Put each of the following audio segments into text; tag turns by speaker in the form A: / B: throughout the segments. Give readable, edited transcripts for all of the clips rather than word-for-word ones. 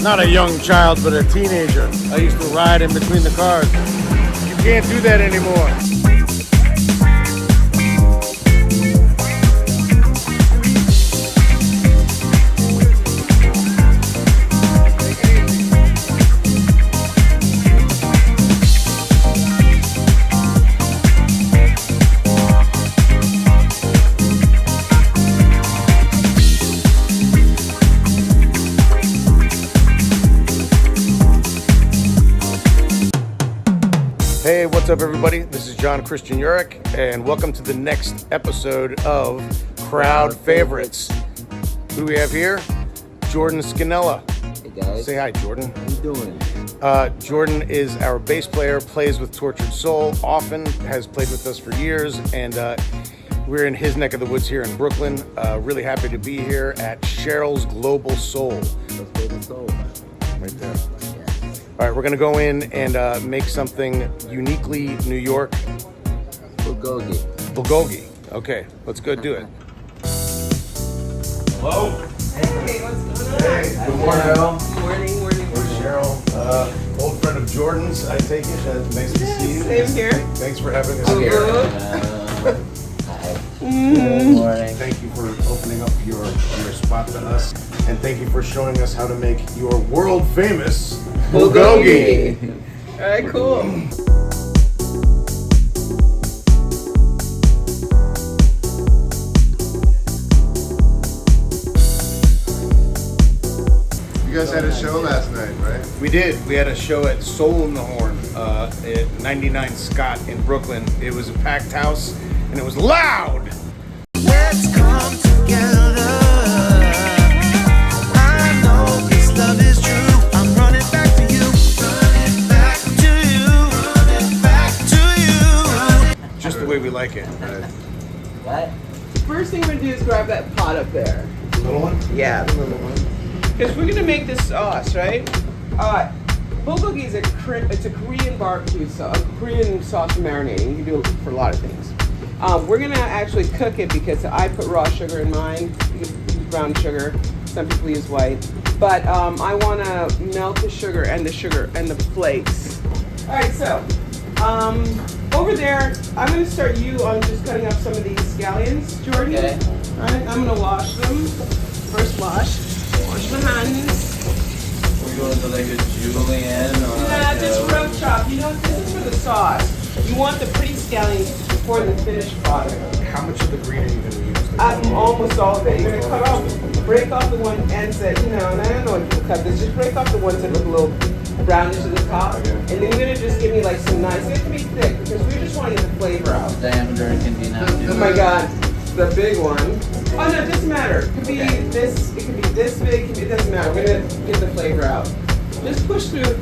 A: not a young child, but a teenager. I used to ride in between the cars. You can't do that anymore. Hey, what's up everybody? This is John Christian Urich, and welcome to the next episode of Crowd Favorites. Who do we have here? Jordan Scannella.
B: Hey guys.
A: Say hi, Jordan.
B: How you doing?
A: Jordan is our bass player, plays with Tortured Soul, often has played with us for years, and we're in his neck of the woods here in Brooklyn. Really happy to be here at Cheryl's Global Soul.
B: Let's play the soul.
A: Right there. All right, we're gonna go in and make something uniquely New York.
B: Bulgogi.
A: Bulgogi. Okay, let's go do it. Hello.
C: Hey, what's going on?
A: Hey, good morning.
C: Morning.
A: We're Cheryl, old friend of Jordan's, I take it. Nice to see you.
C: Same here.
A: Thanks for having us
C: I'm
A: here.
C: good.
B: Hi. Good morning.
A: Thank you for opening up your spot to us, and thank you for showing us how to make your world famous bulgogi.
C: All right, cool.
D: You guys had a show last night, right?
A: We did. We had a show at Soul in the Horn at 99 Scott in Brooklyn. It was a packed house, and it was loud.
E: Let's come together. I know this love is true. I'm running back to you. Running back to you. Running back to you.
A: Just the way we like it.
B: What?
C: First thing we're gonna do is grab that pot up there.
A: Little one?
C: Yeah, the little one. Because we're gonna make this sauce, right? Bulgogi is it's a Korean barbecue sauce, a Korean sauce for marinating. You can do it for a lot of things. We're gonna actually cook it because I put raw sugar in mine. You can use brown sugar. Some people use white. But I wanna melt the sugar and the flakes. All right, so over there, I'm gonna start you on just cutting up some of these scallions, Jordan.
B: Okay.
C: All right, I'm gonna wash them. First wash my hands.
B: We're going to like a julienne or
C: Yeah,
B: like
C: just
B: a...
C: rough chop. You know, this is for the sauce. You want the pretty scallions before the finished product.
A: How much of the green are you going to use?
C: Almost all of it. You're gonna cut off, break off the one ends that, and I don't know if you cut this, just break off the ones that look a little brownish at the top.
A: Okay.
C: And then you're gonna just give me like some nice, it can be thick because we just want to get the flavor out.
B: Diameter can be now.
C: Oh my god, the big one. Oh no, it doesn't matter. It could be this, it could be this big, it doesn't matter. We're gonna get the flavor out. Just push through.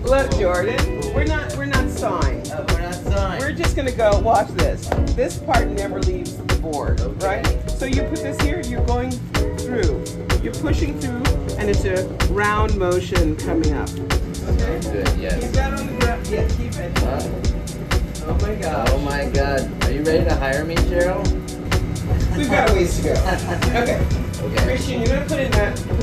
C: Look, Jordan, we're not sawing.
B: Oh, we're not sawing.
C: We're just gonna go, watch this. This part never leaves the board, right? So you put this here, you're going through. You're pushing through, and it's a round motion coming up. Okay?
B: Good, yes.
C: Keep that on the ground. Yeah, keep it. Oh my gosh.
B: Oh my god. Are you ready to hire me, Cheryl?
C: We've got a ways to go. Okay.
B: Okay.
C: Christian, you're gonna put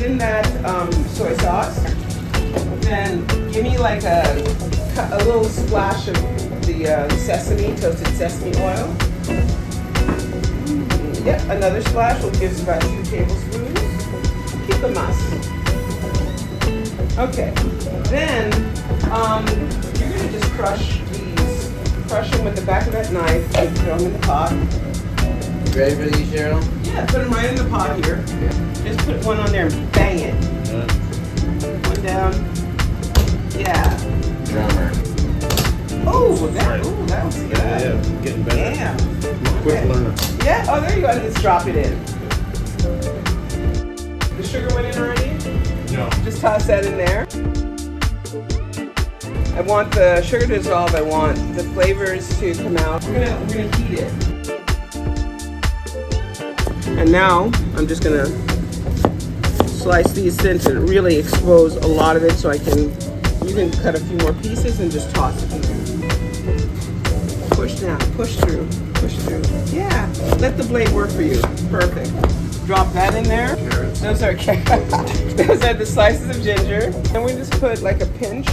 C: in that soy sauce. Then give me like a little splash of the toasted sesame oil. Yep, another splash will give us about 2 tablespoons. Keep the muss. Okay. Then you're gonna just crush them with the back of that knife and throw them in the pot.
B: You ready for these, Cheryl?
C: Yeah, put them right in the pot here. Just put one on there and bang it. One down. Yeah.
B: Drummer.
C: That was good.
A: Yeah, getting better.
C: Yeah.
A: Quick
C: Okay.
A: learner.
C: Yeah, oh, there you go. And just drop it in. The sugar went in already?
A: No.
C: Just toss that in there. I want the sugar to dissolve. I want the flavors to come out. We're gonna heat it. And now I'm just gonna slice these thin to really expose a lot of it so you can cut a few more pieces and just toss it in there. Push down, push through. Yeah, let the blade work for you. Perfect. drop that in there.
D: Carrots.
C: Those are those are the slices of ginger. And we just put like a pinch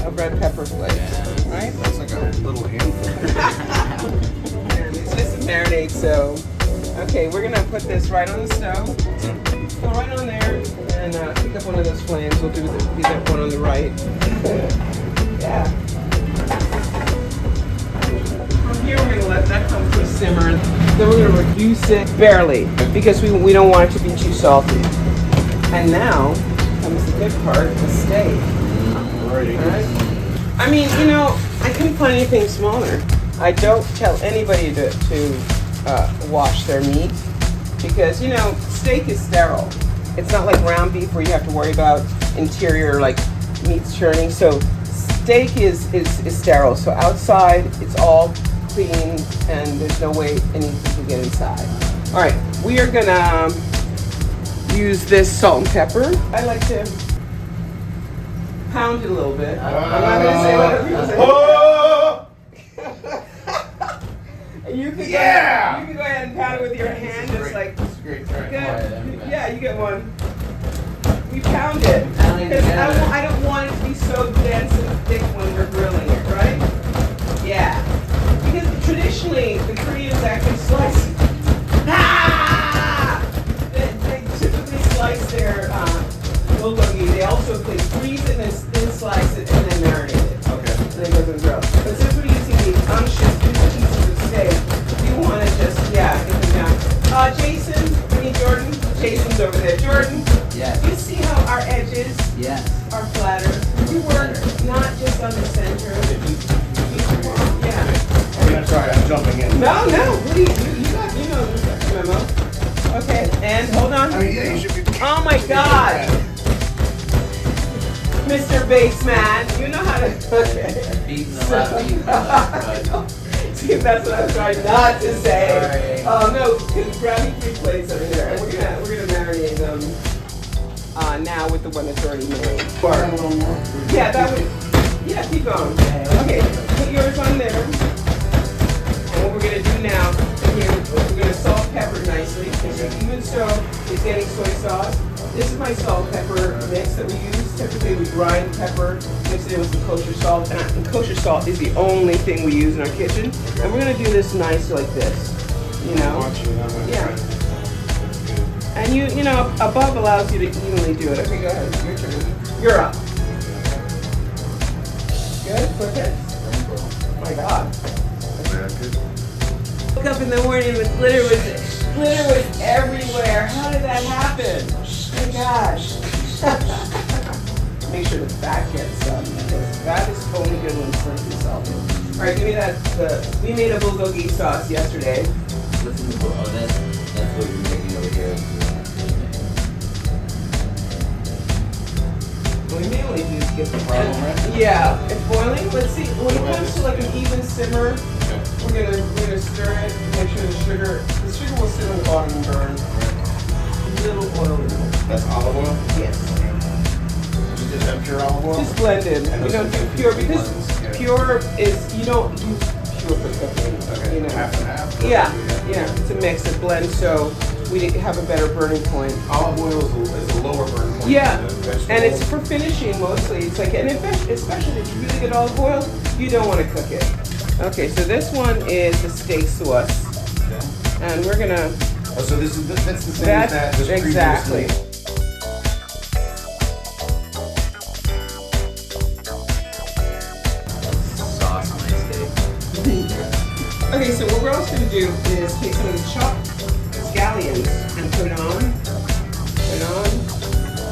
C: of red pepper flakes, right?
A: That's like a little handful.
C: And it's just a marinade, so. Okay, we're gonna put this right on the stove. Go right on there and pick up one of those flames. We'll do that one on the right. Yeah. From here, we're gonna let that come to a simmer. Then we're gonna reduce it barely because we don't want it to be too salty. And now comes the good part, the steak.
A: Alrighty.
C: Alright? I mean, you know, I couldn't find anything smaller. I don't tell anybody to wash their meat because, you know, steak is sterile. It's not like ground beef where you have to worry about interior like meats churning. So steak is sterile. So outside it's all clean and there's no way anything can get inside. All right, we are gonna use this salt and pepper. I like to pound it a little bit. I'm not gonna say what other people say.
A: Oh!
C: You can
A: Yeah!
C: you can go ahead and pound it with your hand, just like
B: It's a great turn.
C: good. Yeah, you get one. We pound it
B: Pounding
C: because
B: together.
C: I don't want it to be so dense and thick when we're grilling it, right? Yeah, because traditionally the Koreans actually slice. Ah! They typically slice their bulgogi. They also can freeze it and then slice it and then marinate it.
A: Okay.
C: And then go to the grill. But since we're using these unctuous pieces of steak, you want to just, get them down. Jason, I mean Jordan. Jason's over there. Jordan,
B: Yes.
C: you see how our edges
B: Yes.
C: are flatter? You work not just on the center. Yeah.
A: I'm sorry, I'm jumping in.
C: No, what do you got, you know this memo. Okay, and hold on.
A: I mean, yeah, you should be.
C: Oh my God. Mr. Baseman, you know how to, okay.
B: Beating the left, beating the left, but
C: See, that's what I was trying not to say.
B: Sorry.
C: Oh no, grab me 3 plates over here. And we're gonna marinate them now with the one that's already made. Yeah, that would. Yeah, keep going. Okay, put yours on there. And what we're gonna do now, here, we're gonna salt pepper nicely. Even so, it's getting soy sauce. This is my salt pepper mix that we use. Typically, we grind pepper, mix it in with some kosher salt, and kosher salt is the only thing we use in our kitchen. And we're gonna do this nice like this, you know. Yeah. And you know, above allows you to evenly do it. Okay, go ahead. Your turn. You're up. Good. Perfect. Oh my God. Woke up in the morning with glitter was everywhere. How did that happen? Oh my gosh. Make sure the fat gets done because fat is only good when it's slightly salted. All right, give me that. We made a bulgogi sauce yesterday.
B: listen to that's what you're making over here.
C: We mainly just get the
A: Problem, right?
C: Yeah, it's boiling. Let's see. When it comes to like an even simmer, we're gonna stir it. Make sure the sugar will sit on the bottom and burn. A little oil in it.
A: That's olive oil?
C: Yes.
A: You just have pure olive oil?
C: Just blended.
A: And
C: We
A: those
C: don't
A: are
C: do
A: the
C: pure
A: big
C: because
A: ones, yeah.
C: pure is you don't use pure for cooking.
A: Okay,
C: You know.
A: half and half?
C: Yeah. It's a mix. It blends so we have a better burning point.
A: Olive oil is a lower burn point.
C: Yeah,
A: than vegetable
C: and it's
A: oil.
C: for finishing mostly. It's like, and especially if you really get olive oil, you don't want to cook it. Okay, so this one is the steak sauce, and we're gonna.
A: Oh, so that's the same as that, just
C: exactly.
A: previously.
B: Sauce on my steak.
C: Okay, so what we're also gonna do is take some of the chopped scallions and put it on.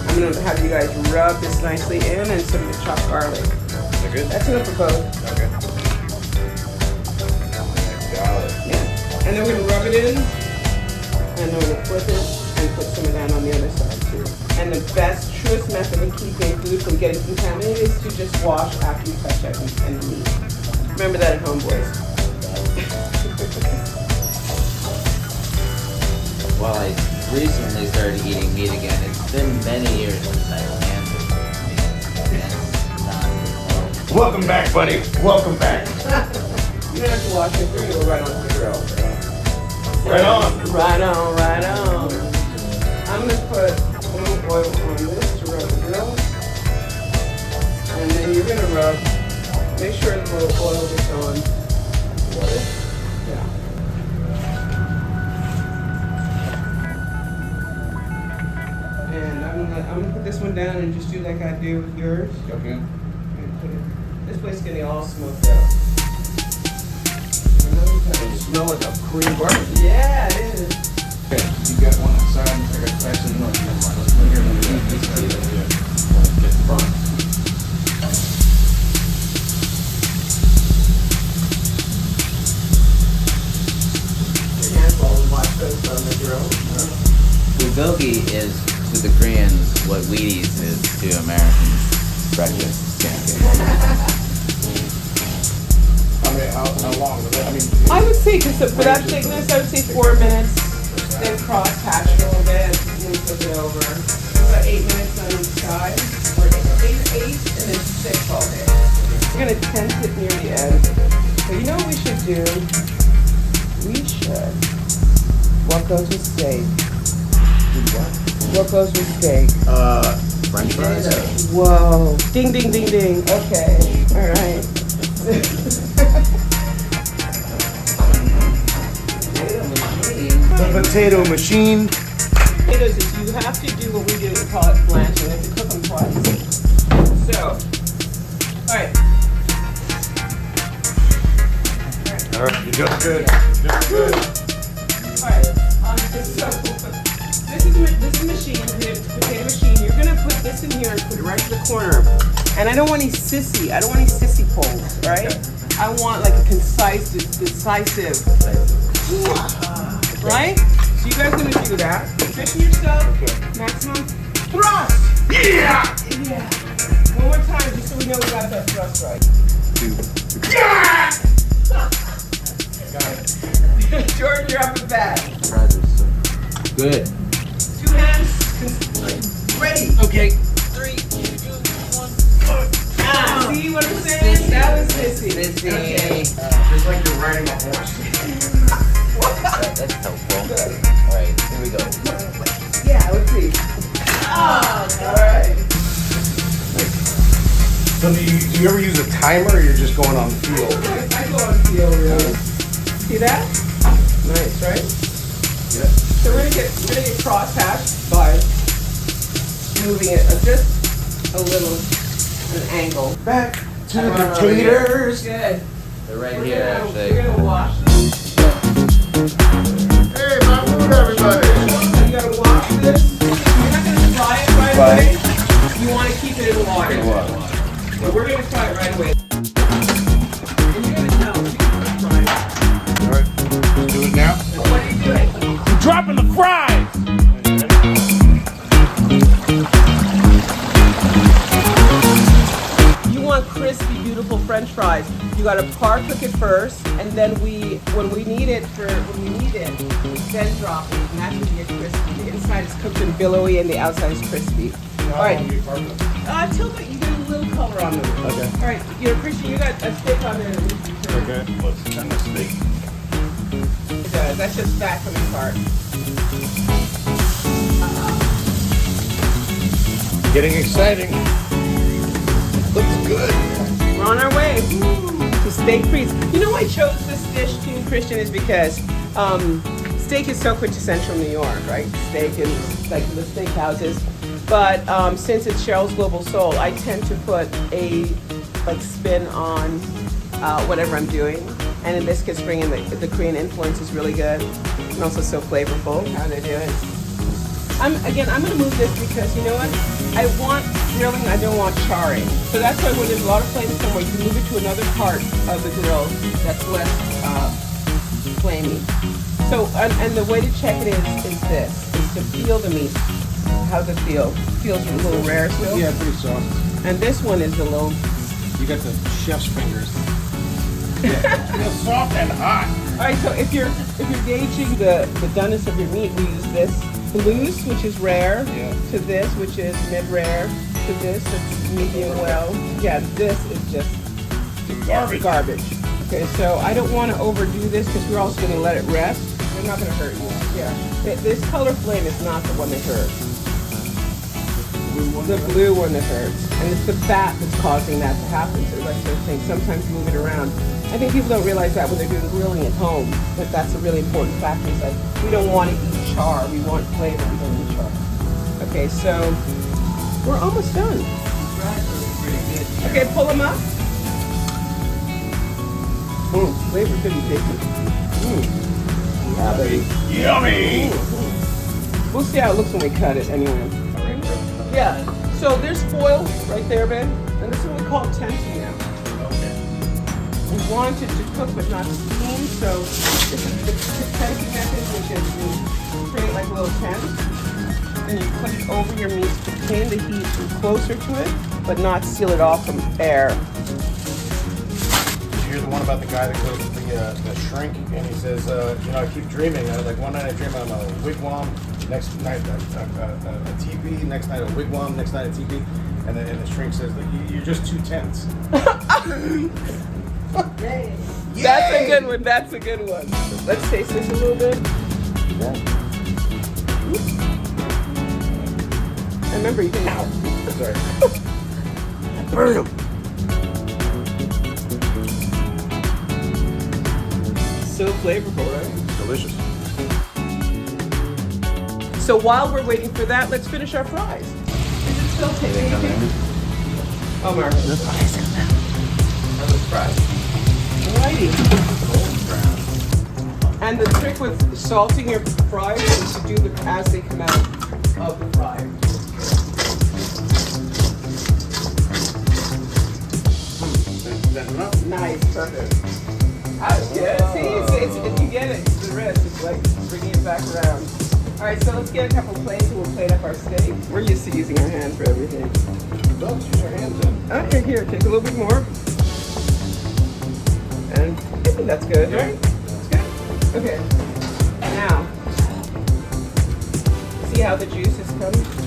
C: I'm gonna have you guys rub this nicely in, and some of the chopped garlic.
A: Is that good?
C: That's enough for both.
A: Okay. Got it.
C: Yeah. And then we're gonna rub it in, and then we're gonna flip it and put some of that on the other side too. And the best, truest method of keeping food from getting contaminated is to just wash after you touch it and eat. Remember that at home, boys.
B: Well, I recently started eating meat again. It's been many years since I ran. That's not.
A: Welcome back, buddy. Welcome back.
C: You don't have to wash it, we're gonna go right onto the grill.
A: Right on.
C: Right on, right on. I'm gonna put a little oil on this to rub the grill. And then you're gonna rub, make sure the little oil gets on. Yeah. And I'm gonna put this one down and just do like I do with yours.
A: Okay.
C: And put it, this place is gonna get all smoked out.
A: It smells like a Korean barbecue.
C: Yeah, it is.
A: Okay, you got one outside. I got actually no. Never mind. Let's put here. Get the front.
C: Your hands all watch those on the grill.
B: Bulgogi is to the Koreans what Wheaties is to Americans. Breakfast. Yeah.
A: I mean, how long? I mean,
C: I would say, because for that thickness, I would say 4 minutes. Then cross hatch a little bit and flip it over. About 8 minutes on each side. Or 8 and then 6 all day. We're going to tense it near the end. So you know what we should do? We should. What goes with steak? What goes with steak?
A: French fries.
C: Whoa. Ding, ding, ding, ding. Okay. All right.
A: The potato machine.
C: Potatoes is you have to do what we do, we call it blanching. You have to cook them twice. So, all right.
A: All right, you're doing good. You're doing good.
C: All right. This is a machine, the potato machine. You're gonna put this in here and put it right to the corner. And I don't want any sissy. I don't want any sissy pulls, right? I want like a concise, decisive. Right? So you guys gonna do that. Position yourself. Maximum thrust. Yeah. Yeah. One more time, just so we know we got that thrust right. Yeah. Got it. Jordan, you're up at bat.
B: Good.
C: 2 hands. Ready.
A: Okay.
B: 3, 2, 1.
C: Ah, see what I'm saying? That was sissy.
B: Sissy.
C: Okay.
A: Just like you're riding a horse.
B: That's helpful. Alright, here we go.
C: Yeah, let's see. Oh, all right.
A: So do you ever use a timer or you're just going on feel?
C: I go on feel, really. See that? Nice, right?
A: Yeah.
C: So we're gonna get cross hatched by moving it just a little, an angle.
A: Back to the
B: Come on over here.
A: taters.
C: Good.
B: They're right
C: We're
B: here,
C: gonna,
B: actually.
C: We're gonna wash this.
D: Hey, my food, everybody.
C: You gotta wash this. You're not gonna fry it right away. You wanna keep it in water. But we're gonna fry it right away. And you're gonna know. You're gonna fry it.
A: All right, let's do it now.
C: So what are you doing?
A: Dropping the fries.
C: You want crispy, beautiful French fries. You gotta par cook it first, and then when we need it, then drop it, and that's when you get crispy. The inside is cooked and billowy, and the outside is crispy. All right. Till you get a little color on them.
A: Okay.
C: All right, you're Christian. You got a steak on there.
A: Okay. Let's send the steak.
C: It does. That's just fat coming apart.
A: Getting exciting. Looks good.
C: We're on our way to steak freeze. You know why I chose this dish, too, Christian, is because steak is so quintessential New York, right? Steak and like the steak houses. But since it's Cheryl's Global Soul, I tend to put a spin on whatever I'm doing. And in this case, bringing the Korean influence is really good and also so flavorful. How they do it. I'm gonna move this because you know what? I want grilling, I don't want charring. So that's why when there's a lot of flames somewhere, you can move it to another part of the grill that's less flamey. So, and the way to check it is to feel the meat. How's it feel? Feels a little rare still?
A: Yeah, pretty soft.
C: And this one is a little...
A: You got the chef's fingers. Yeah. Feels soft and hot.
C: All right, so if you're gauging the doneness of your meat, we use this loose, which is rare, to this, which is mid-rare, to this, it's medium well. Yeah, this is just garbage. Okay, so I don't want to overdo this because we're also going to let it rest. They're not gonna hurt you. Yeah. This color flame is not the one that hurts. The blue one that hurts. And it's the fat that's causing that to happen. So like they're saying, sometimes move it around. I think people don't realize that when they're doing grilling at home, that that's a really important factor. It's like, we don't want to eat char. We want flavor. We don't eat char. Okay, so we're almost done. Okay, pull them up. Flavor couldn't take it. Yeah, baby.
A: Yummy!
C: We'll see how it looks when we cut it anyway. Yeah, so there's foil right there, Ben. And this is what we call tenting now. We want it to cook but not steam, so this is the tenting method, which is you create like a little tent, and you put it over your meat to contain the heat closer to it, but not seal it off from air.
A: Did you hear the one about the guy that goes to the shrink and he says, I keep dreaming. Like one night I dream I'm a wigwam, next night a teepee, next night a wigwam, next night a teepee, and the shrink says like you're just two tents.
C: That's a good one. That's a good one. Let's taste this a little bit. And remember, you can now.
A: Sorry.
C: Burn them. So flavorful, right?
A: Delicious.
C: So while we're waiting for that, let's finish our fries. Is it still tasting? Oh, Mark. Alrighty. And the trick with salting your fries is to do them as they come out of the fryer.
A: Is that enough?
C: Nice, perfect. Yeah, see, it's, if you get it, it's the rest. It's like bringing it back around. All right, so let's get a couple plates and we'll plate up our steak. We're used to using our hands for everything.
A: Don't use your hands then.
C: Okay, here, take a little bit more. And I think that's good, right? That's good? Okay. Now, see how the juices come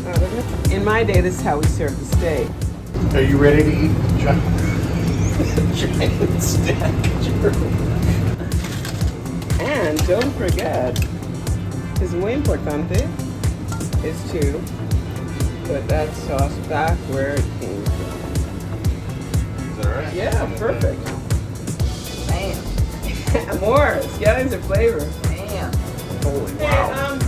C: out of it? In my day, this is how we serve the steak.
A: Are you ready to eat giant steak?
C: And don't forget, es muy importante, is to put that sauce back where it came from.
A: Is that right?
C: Yeah, perfect. Bam. More. It's getting some flavor.
B: Damn.
A: Holy
C: Hey,
A: wow.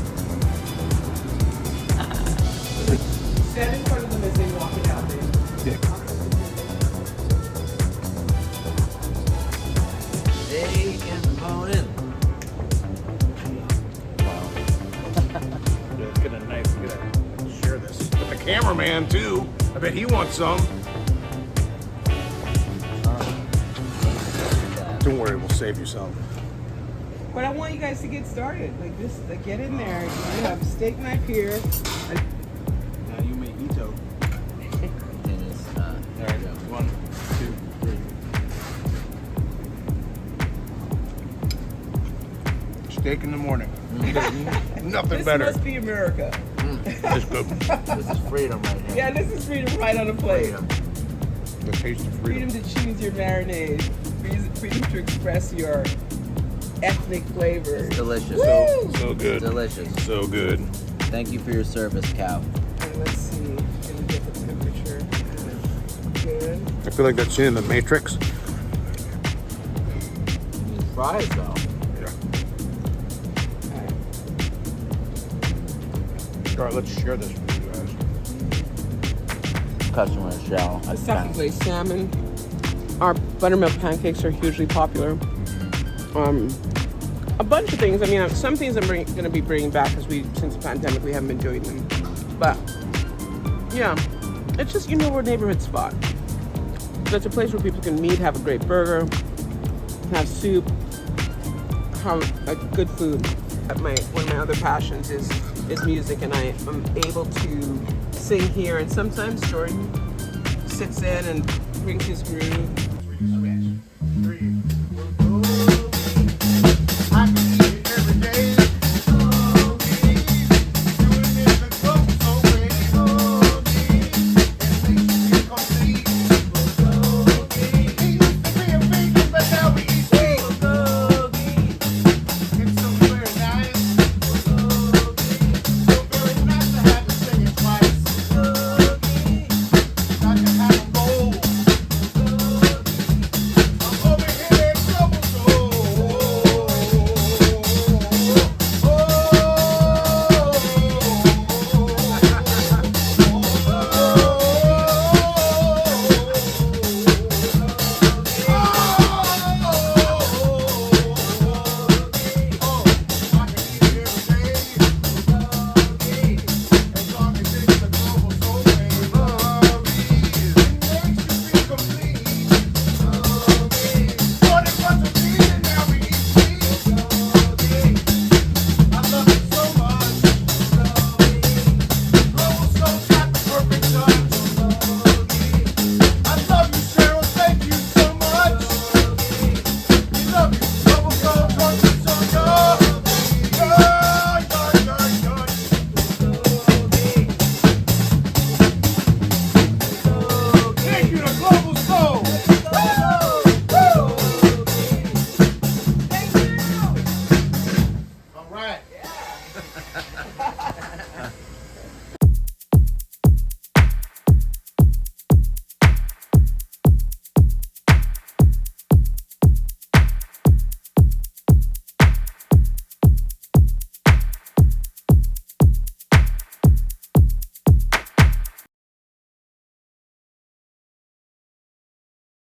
C: Stand in front of them as they walk it out, babe.
B: They can bone in.
A: Let's get a share this with the cameraman too. I bet he wants some. Don't worry, we'll save you some.
C: But I want you guys to get started. Like this, like get in there. You have a steak knife here.
A: Now you may eat out.
B: It is, there we go.
A: 1, 2, 3. Steak in the morning. Nothing
C: This
A: better.
C: must be America.
A: It's good.
B: This is freedom right here.
C: Yeah, this is freedom right on a plate.
B: Freedom.
A: The taste of
C: Freedom
A: freedom.
C: to choose your marinade. Freedom to express your ethnic flavors.
B: Delicious.
C: Woo!
A: So good.
B: Delicious.
A: So good.
B: Thank you for your service, cow.
C: And let's see. Can we get the temperature good?
A: I feel like that scene in The Matrix.
B: These fries, though.
A: All right, let's share this with you guys.
B: Customer shell.
C: The second place, salmon. Our buttermilk pancakes are hugely popular. A bunch of things. I mean, some things I'm going to be bringing back because since the pandemic, we haven't been doing them. But yeah, it's just, we're a neighborhood spot. So it's a place where people can meet, have a great burger, have soup, have good food. One of my other passions is music, and I am able to sing here. And sometimes Jordan sits in and brings his groove.